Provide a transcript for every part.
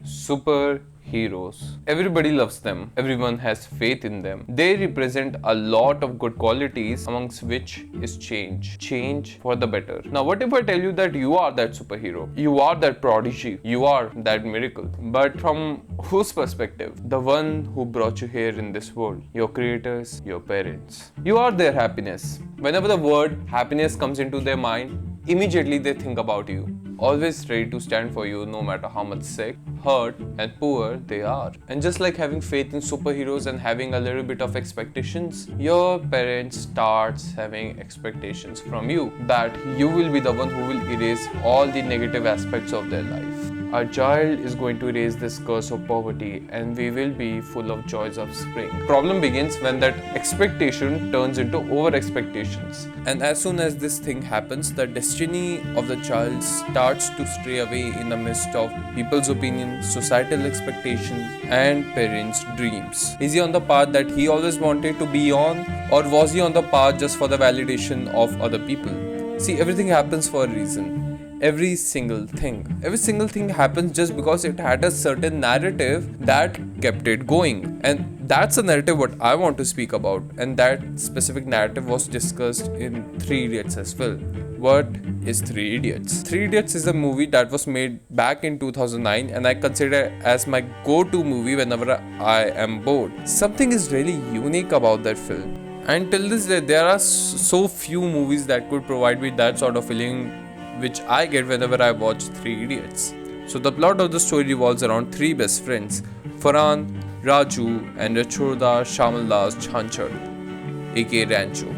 Superheroes. Everybody loves them. Everyone has faith in them. They represent a lot of good qualities, amongst which is change. Change for the better. Now, what if I tell you that you are that superhero? You are that prodigy. You are that miracle. But from whose perspective? The one who brought you here in this world. Your creators, your parents. You are their happiness. Whenever the word happiness comes into their mind, immediately they think about you. Always ready to stand for you no matter how much sick, hurt, and poor they are. And just like having faith in superheroes and having a little bit of expectations, your parents starts having expectations from you that you will be the one who will erase all the negative aspects of their life. Our child is going to erase this curse of poverty and we will be full of joys of spring. Problem begins when that expectation turns into over expectations. And as soon as this thing happens, the destiny of the child starts to stray away in the midst of people's opinion, societal expectation, and parents' dreams. Is he on the path that he always wanted to be on, or was he on the path just for the validation of other people? See, everything happens for a reason. Every single thing happens just because it had a certain narrative that kept it going, and that's a narrative what I want to speak about, and that specific narrative was discussed in Three Idiots as well. What is Three Idiots? Three Idiots is a movie that was made back in 2009 and I consider it as my go-to movie whenever I am bored. Something is really unique about that film, and till this day there are so few movies that could provide me that sort of feeling which I get whenever I watch Three Idiots. So the plot of the story revolves around three best friends, Farhan, Raju and Rachorda Shamaldas Chanchad, aka Rancho.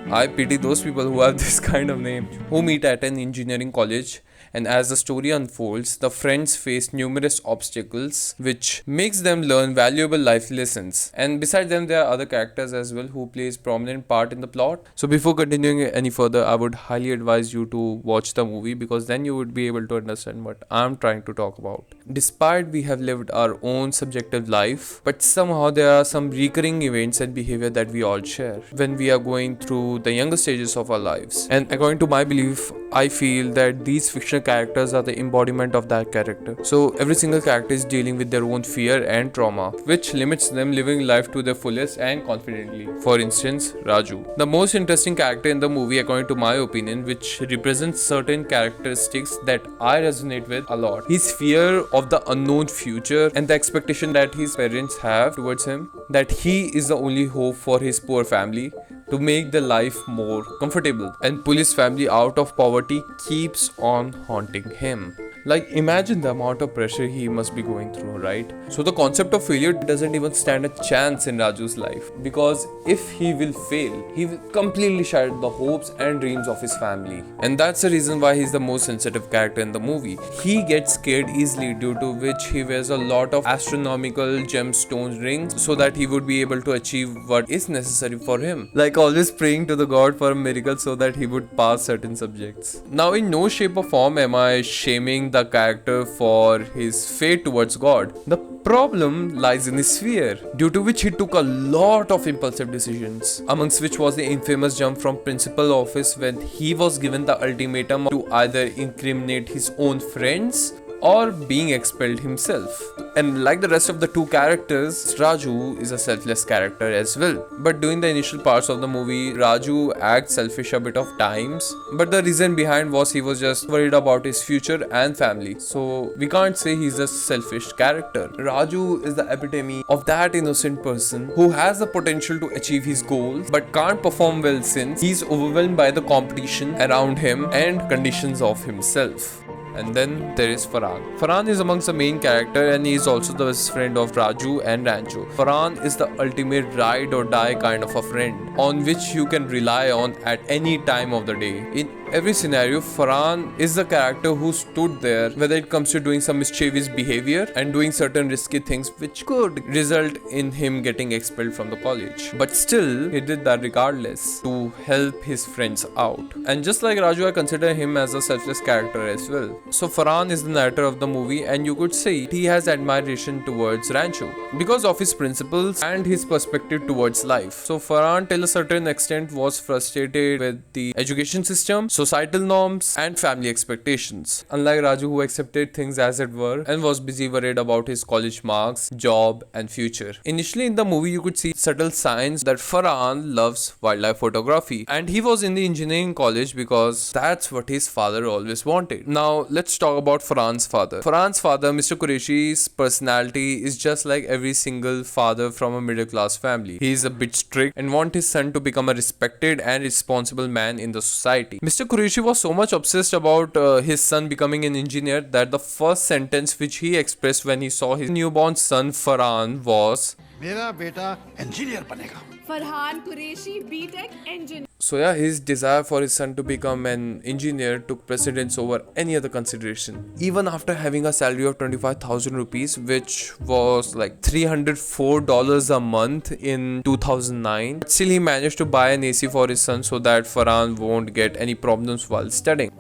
I pity those people who have this kind of name, who meet at an engineering college, and as the story unfolds, the friends face numerous obstacles which makes them learn valuable life lessons. And besides them, there are other characters as well who plays prominent part in the plot. So before continuing any further, I would highly advise you to watch the movie, because then you would be able to understand what I'm trying to talk about. Despite we have lived our own subjective life, but somehow there are some recurring events and behavior that we all share when we are going through the younger stages of our lives. And according to my belief, I feel that these fictional characters are the embodiment of that character. So every single character is dealing with their own fear and trauma, which limits them living life to their fullest and confidently. For instance, Raju, the most interesting character in the movie according to my opinion, which represents certain characteristics that I resonate with a lot. His fear of the unknown future and the expectation that his parents have towards him, that he is the only hope for his poor family to make the life more comfortable, and pull his family out of poverty keeps on haunting him. Like, imagine the amount of pressure he must be going through, right? So the concept of failure doesn't even stand a chance in Raju's life, because if he will fail, he will completely shatter the hopes and dreams of his family. And that's the reason why he's the most sensitive character in the movie. He gets scared easily, due to which he wears a lot of astronomical gemstone rings so that he would be able to achieve what is necessary for him. Like always praying to the god for a miracle so that he would pass certain subjects. Now, in no shape or form am I shaming the character for his faith towards God. The problem lies in his fear, due to which he took a lot of impulsive decisions, amongst which was the infamous jump from principal office when he was given the ultimatum to either incriminate his own friends or being expelled himself. And like the rest of the two characters, Raju is a selfless character as well. But during the initial parts of the movie, Raju acts selfish a bit of times. But the reason behind was he was just worried about his future and family. So we can't say he's a selfish character. Raju is the epitome of that innocent person who has the potential to achieve his goals but can't perform well since he's overwhelmed by the competition around him and conditions of himself. And then there is Farhan. Farhan is amongst the main character and he is also the best friend of Raju and Rancho. Farhan is the ultimate ride or die kind of a friend on which you can rely on at any time of the day. In every scenario, Farhan is the character who stood there whether it comes to doing some mischievous behavior and doing certain risky things which could result in him getting expelled from the college. But still, he did that regardless to help his friends out. And just like Raju, I consider him as a selfless character as well. So Farhan is the narrator of the movie and you could say he has admiration towards Rancho because of his principles and his perspective towards life. So Farhan till a certain extent was frustrated with the education system, so societal norms, and family expectations. Unlike Raju, who accepted things as it were and was busy worried about his college marks, job, and future. Initially in the movie, you could see subtle signs that Farhan loves wildlife photography, and he was in the engineering college because that's what his father always wanted. Now, let's talk about Farhan's father. Farhan's father, Mr. Qureshi's personality is just like every single father from a middle class family. He is a bit strict and wants his son to become a respected and responsible man in the society. Mr. Qureshi was so much obsessed about his son becoming an engineer that the first sentence which he expressed when he saw his newborn son Farhan was, मेरा बेटा engineer बनेगा. Farhan Qureshi, BTech engineer. So yeah, his desire for his son to become an engineer took precedence over any other consideration. Even after having a salary of 25,000 rupees, which was like $304 a month in 2009, still he managed to buy an AC for his son so that Farhan won't get any problems while studying.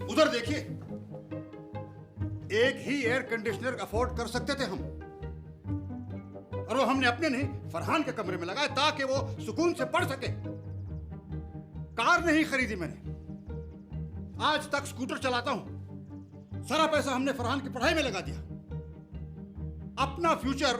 उधर देखिए, एक ही air conditioner afford कर सकते थे हम, और वो हमने अपने नहीं फरहान के कमरे में लगाया ताकि वो सुकून से पढ़ सके. कार नहीं खरीदी मैंने, आज तक स्कूटर चलाता हूं. सारा पैसा हमने फरहान की पढ़ाई में लगा दिया. अपना फ्यूचर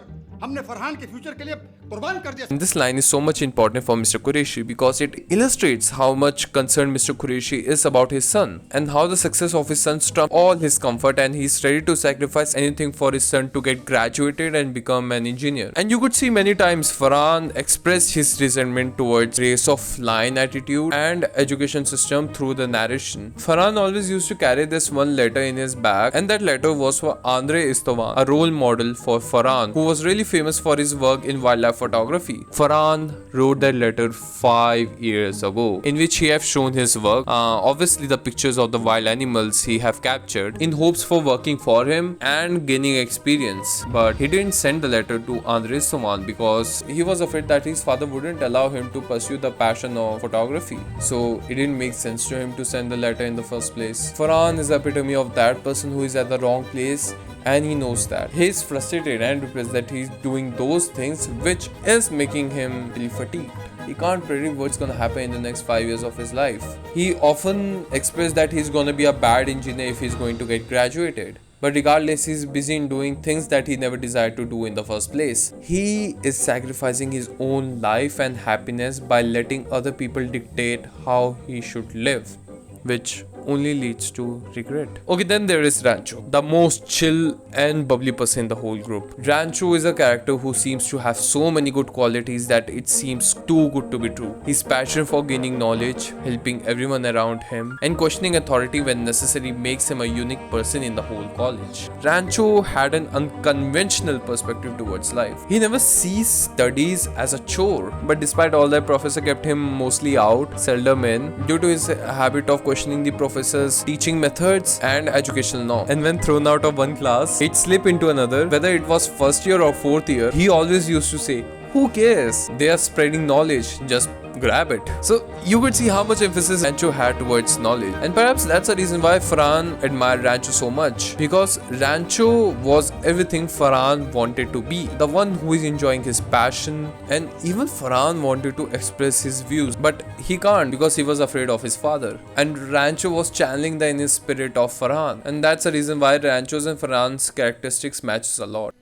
हमने फरहान के फ्यूचर के लिए कुर्बान कर दिया. This line is so much important for Mr. Qureshi because it illustrates how much concerned Mr. Qureshi is about his son and how the success of his son trumps all his comfort, and he's ready to sacrifice anything for his son to get graduated and become an engineer. And you could see many times Farhan expressed his resentment towards race of line attitude and education system through the narration. Farhan always used to carry this one letter in his bag, and that letter was for Andre Istovan, a role model for Farhan, who was really famous for his work in wildlife photography. Farhan wrote that letter 5 years ago, in which he have shown his work, obviously the pictures of the wild animals he have captured, in hopes for working for him and gaining experience. But he didn't send the letter to Andre Suman because he was afraid that his father wouldn't allow him to pursue the passion of photography. So it didn't make sense to him to send the letter in the first place. Farhan is the epitome of that person who is at the wrong place, and he knows that. He is frustrated and depressed that he is doing those things which is making him really fatigued. He can't predict what's gonna happen in the next 5 years of his life. He often expressed that he's gonna be a bad engineer if he's going to get graduated. But regardless, he's busy in doing things that he never desired to do in the first place. He is sacrificing his own life and happiness by letting other people dictate how he should live, which only leads to regret. Okay, then there is Rancho, the most chill and bubbly person in the whole group. Rancho is a character who seems to have so many good qualities that it seems too good to be true. His passion for gaining knowledge, helping everyone around him, and questioning authority when necessary makes him a unique person in the whole college. Rancho had an unconventional perspective towards life. He never sees studies as a chore, but despite all that, professor kept him mostly out, seldom in, due to his habit of questioning the professor's teaching methods and educational norms. And when thrown out of one class, he'd slip into another. Whether it was first year or fourth year, he always used to say, "Who cares? They are spreading knowledge. Just grab it." So you could see how much emphasis Rancho had towards knowledge. And perhaps that's the reason why Farhan admired Rancho so much. Because Rancho was everything Farhan wanted to be. The one who is enjoying his passion. And even Farhan wanted to express his views. But he can't because he was afraid of his father. And Rancho was channeling the inner spirit of Farhan. And that's the reason why Rancho's and Farhan's characteristics matches a lot.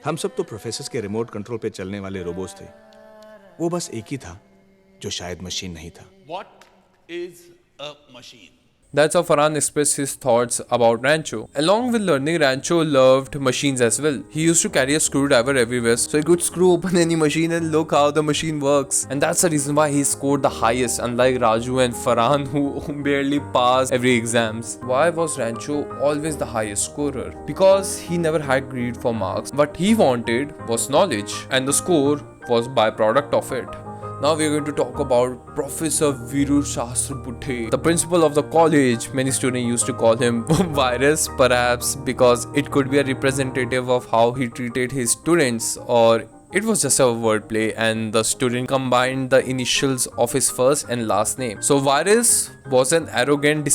हम सब तो professors के remote control पे चलने वाले robots थे. वो बस एक ही था जो शायद मशीन नहीं था. What is a machine? That's how Farhan expressed his thoughts about Rancho. Along with learning, Rancho loved machines as well. He used to carry a screwdriver everywhere so he could screw open any machine and look how the machine works. And that's the reason why he scored the highest, unlike Raju and Farhan who barely passed every exams. Why was Rancho always the highest scorer? Because he never had greed for marks. What he wanted was knowledge, and the score was byproduct of it. Now we are going to talk about Professor Viru Shastrabudhe, the principal of the college. Many students used to call him Virus, perhaps because it could be a representative of how he treated his students, or it was just a wordplay and the student combined the initials of his first and last name. So Virus was an arrogant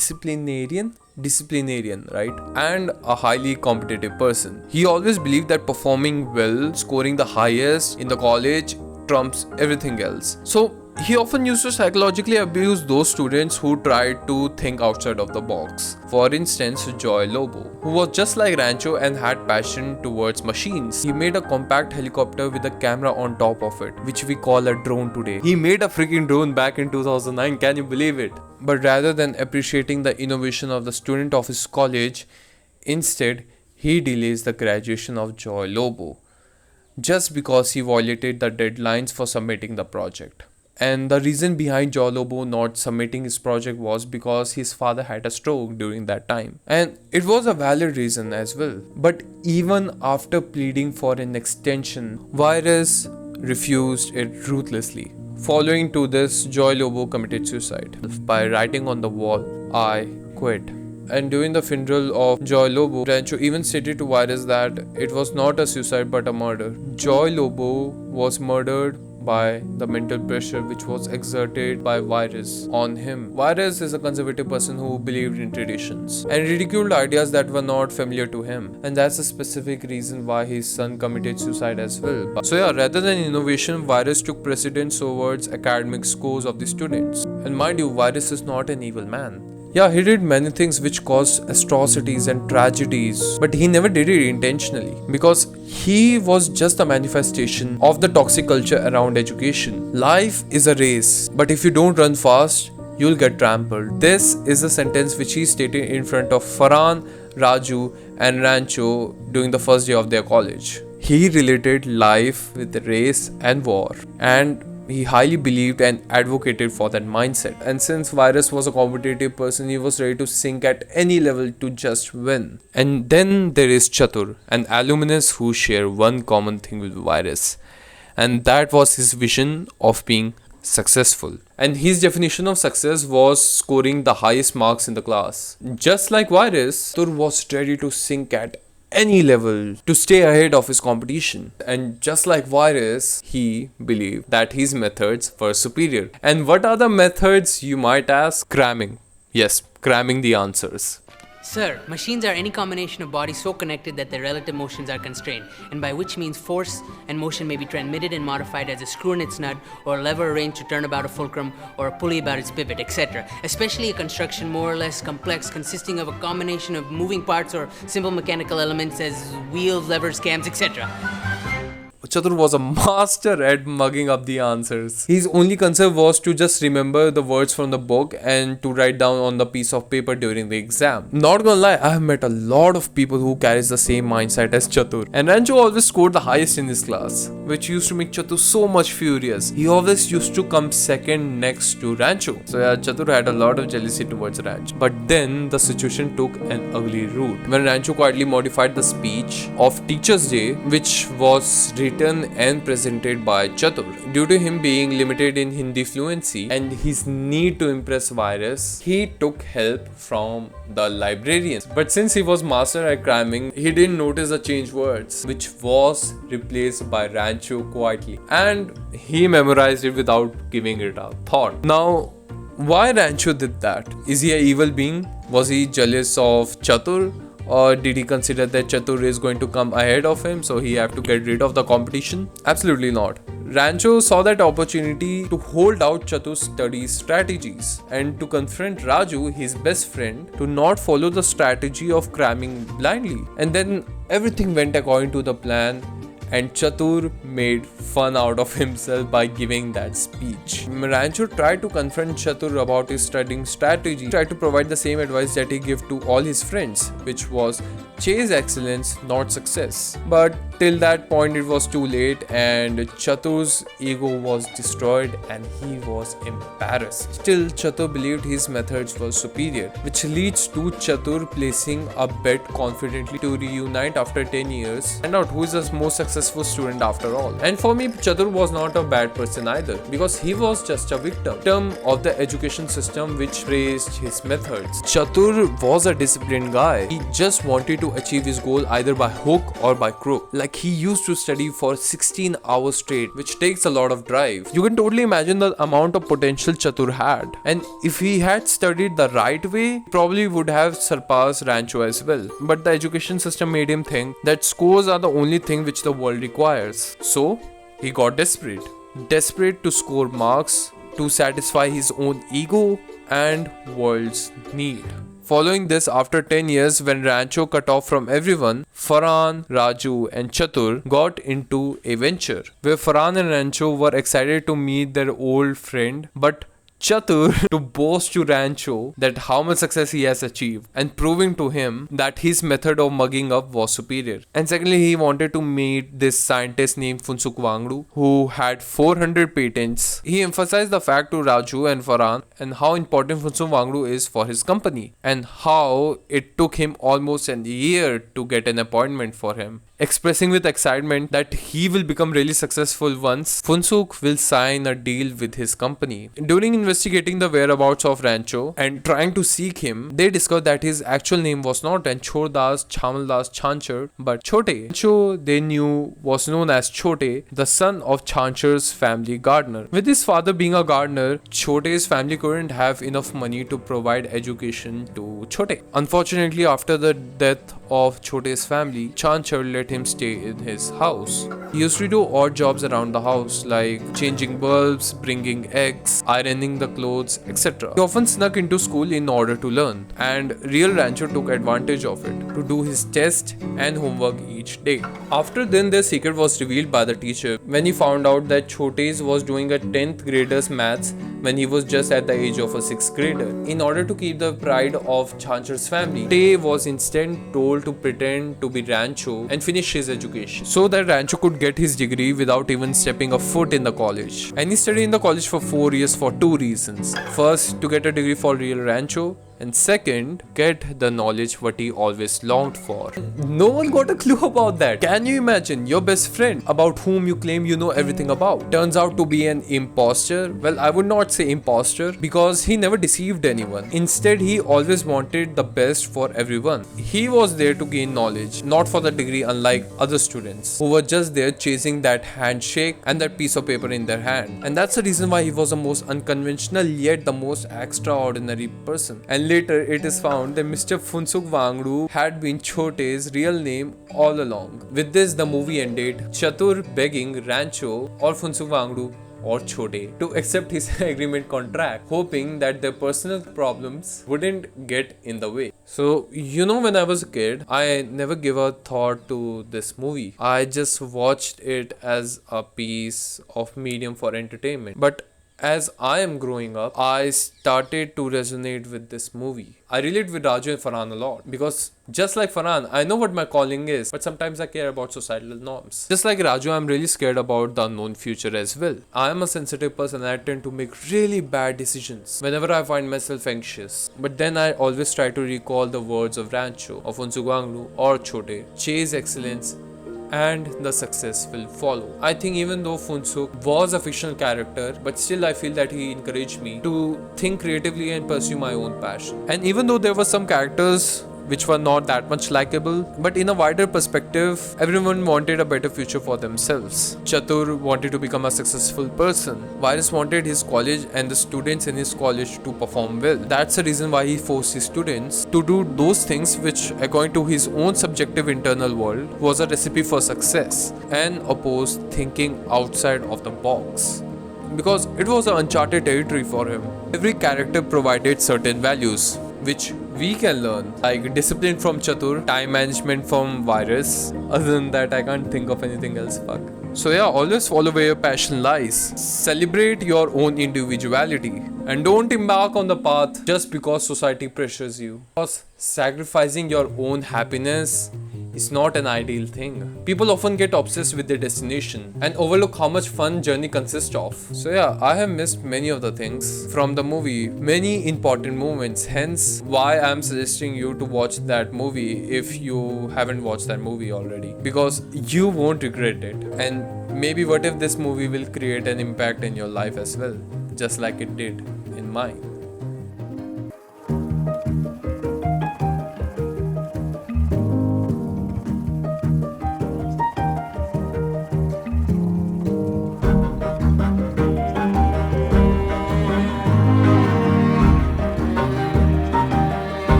disciplinarian, right? And a highly competitive person. He always believed that performing well, scoring the highest in the college trumps everything else. So He often used to psychologically abuse those students who tried to think outside of the box. For instance, Joy Lobo, who was just like Rancho and had passion towards machines. He made a compact helicopter with a camera on top of it, which we call a drone today. He made a freaking drone back in 2009, can you believe it? But rather than appreciating the innovation of the student of his college, instead, he delays the graduation of Joy Lobo just because he violated the deadlines for submitting the project. And the reason behind Joy Lobo not submitting his project was because his father had a stroke during that time. And it was a valid reason as well. But even after pleading for an extension, Virus refused it ruthlessly. Following to this, Joy Lobo committed suicide by writing on the wall, "I quit." And during the funeral of Joy Lobo, Rancho even stated to Virus that it was not a suicide but a murder. Joy Lobo was murdered by the mental pressure which was exerted by Virus on him. Virus is a conservative person who believed in traditions and ridiculed ideas that were not familiar to him. And that's a specific reason why his son committed suicide as well. So yeah, rather than innovation, Virus took precedence towards academic scores of the students. And mind you, Virus is not an evil man. Yeah, he did many things which caused atrocities and tragedies, but he never did it intentionally because he was just a manifestation of the toxic culture around education. Life is a race, but if you don't run fast, you'll get trampled. This is a sentence which he stated in front of Farhan, Raju, and Rancho during the first day of their college. He related life with race and war, and he highly believed and advocated for that mindset. And since Virus was a competitive person, he was ready to sink at any level to just win. And then there is Chatur, an alumnus who share one common thing with Virus, and that was his vision of being successful. And his definition of success was scoring the highest marks in the class. Just like Virus, Chatur was ready to sink at any level to stay ahead of his competition. And just like Virus, he believed that his methods were superior. And what are the methods, you might ask? Cramming. Yes, cramming the answers. Sir, machines are any combination of bodies so connected that their relative motions are constrained, and by which means force and motion may be transmitted and modified as a screw in its nut, or a lever arranged to turn about a fulcrum, or a pulley about its pivot, etc. Especially a construction more or less complex, consisting of a combination of moving parts or simple mechanical elements as wheels, levers, cams, etc. Chatur was a master at mugging up the answers. His only concern was to just remember the words from the book and to write down on the piece of paper during the exam. Not gonna lie, I have met a lot of people who carries the same mindset as Chatur. And Rancho always scored the highest in his class, which used to make Chatur so much furious. He always used to come second next to Rancho. So yeah, Chatur had a lot of jealousy towards Rancho. But then the situation took an ugly route when Rancho quietly modified the speech of Teacher's Day, which was written and presented by Chatur. Due to him being limited in Hindi fluency and his need to impress Virus, he took help from the librarians. But since he was master at cramming, he didn't notice the changed words, which was replaced by Rancho quietly. And he memorized it without giving it a thought. Now, why Rancho did that? Is he an evil being? Was he jealous of Chatur? Or did he consider that Chatur is going to come ahead of him, so he have to get rid of the competition? Absolutely not. Rancho saw that opportunity to hold out Chatur's study strategies and to confront Raju, his best friend, to not follow the strategy of cramming blindly. And then everything went according to the plan, and Chatur made fun out of himself by giving that speech. Rancho tried to confront Chatur about his studying strategy, tried to provide the same advice that he gave to all his friends, which was chase excellence, not success. But till that point it was too late, and Chatur's ego was destroyed and he was embarrassed. Still, Chatur believed his methods were superior, which leads to Chatur placing a bet confidently to reunite after 10 years and out who is the most successful student after all. And for me, Chatur was not a bad person either, because he was just a victim of the education system which praised his methods. Chatur was a disciplined guy. He just wanted to achieve his goal either by hook or by crook. Like, he used to study for 16 hours straight, which takes a lot of drive. You can totally imagine the amount of potential Chatur had. And if he had studied the right way, probably would have surpassed Rancho as well. But the education system made him think that scores are the only thing which the world requires. So, he got desperate to score marks to satisfy his own ego and world's need. Following this, after 10 years, when Rancho cut off from everyone, Farhan, Raju and Chatur got into a venture where Farhan and Rancho were excited to meet their old friend, but Chatur to boast to Rancho that how much success he has achieved and proving to him that his method of mugging up was superior. And secondly, he wanted to meet this scientist named Funsuk Wangdu who had 400 patents. He emphasized the fact to Raju and Farhan and how important Funsuk Wangdu is for his company and how it took him almost a year to get an appointment for him, expressing with excitement that he will become really successful once Funsuk will sign a deal with his company. During investigating the whereabouts of Rancho and trying to seek him, they discovered that his actual name was not Rancho Das Chamaldas Chanchar but Chote. Rancho they knew was known as Chote, the son of Chanchar's family gardener. With his father being a gardener, Chote's family couldn't have enough money to provide education to Chote. Unfortunately, after the death of Chote's family, Chanchar let him stay in his house. He used to do odd jobs around the house like changing bulbs, bringing eggs, ironing the clothes, etc. He often snuck into school in order to learn, and real Rancho took advantage of it to do his test and homework each day. After then, their secret was revealed by the teacher when he found out that Chote's was doing a 10th grader's maths when he was just at the age of a 6th grader. In order to keep the pride of Chanchar's family, Chote was instead told to pretend to be Rancho and finish his education so that Rancho could get his degree without even stepping a foot in the college. And he studied in the college for 4 years for two reasons. First, to get a degree for real Rancho, and second, get the knowledge what he always longed for. No one got a clue about that. Can you imagine your best friend about whom you claim you know everything about turns out to be an imposter? Well, I would not say imposter because he never deceived anyone. Instead, he always wanted the best for everyone. He was there to gain knowledge, not for the degree, unlike other students who were just there chasing that handshake and that piece of paper in their hand. And that's the reason why he was the most unconventional yet the most extraordinary person. And later it is found that Mr. Funsuk Wangdu had been Chote's real name all along. With this, the movie ended, Chatur begging Rancho or Funsuk Wangdu or Chote to accept his agreement contract, hoping that their personal problems wouldn't get in the way. So, when I was a kid, I never gave a thought to this movie. I just watched it as a piece of medium for entertainment. But as I am growing up, I started to resonate with this movie. I relate with Raju and Farhan a lot because just like Farhan, I know what my calling is, but sometimes I care about societal norms. Just like Raju, I'm really scared about the unknown future as well. I am a sensitive person and I tend to make really bad decisions whenever I find myself anxious. But then I always try to recall the words of Rancho, of Funsuk Wangdu or Chote. Chase excellence and the success will follow. I think even though Funsuk was a fictional character, but still I feel that he encouraged me to think creatively and pursue my own passion. And even though there were some characters which were not that much likable, but in a wider perspective, everyone wanted a better future for themselves. Chatur wanted to become a successful person. Virus wanted his college and the students in his college to perform well. That's the reason why he forced his students to do those things which, according to his own subjective internal world, was a recipe for success, and opposed thinking outside of the box, because it was an uncharted territory for him. Every character provided certain values which we can learn, like discipline from Chatur, time management from Virus. Other than that, I can't think of anything else. Fuck. So yeah, always follow where your passion lies. Celebrate your own individuality and don't embark on the path just because society pressures you. Because sacrificing your own happiness is not an ideal thing. People often get obsessed with their destination and overlook how much fun journey consists of. So yeah, I have missed many of the things from the movie, many important moments, hence why I am suggesting you to watch that movie if you haven't watched that movie already, because you won't regret it. And maybe what if this movie will create an impact in your life as well, just like it did in mine.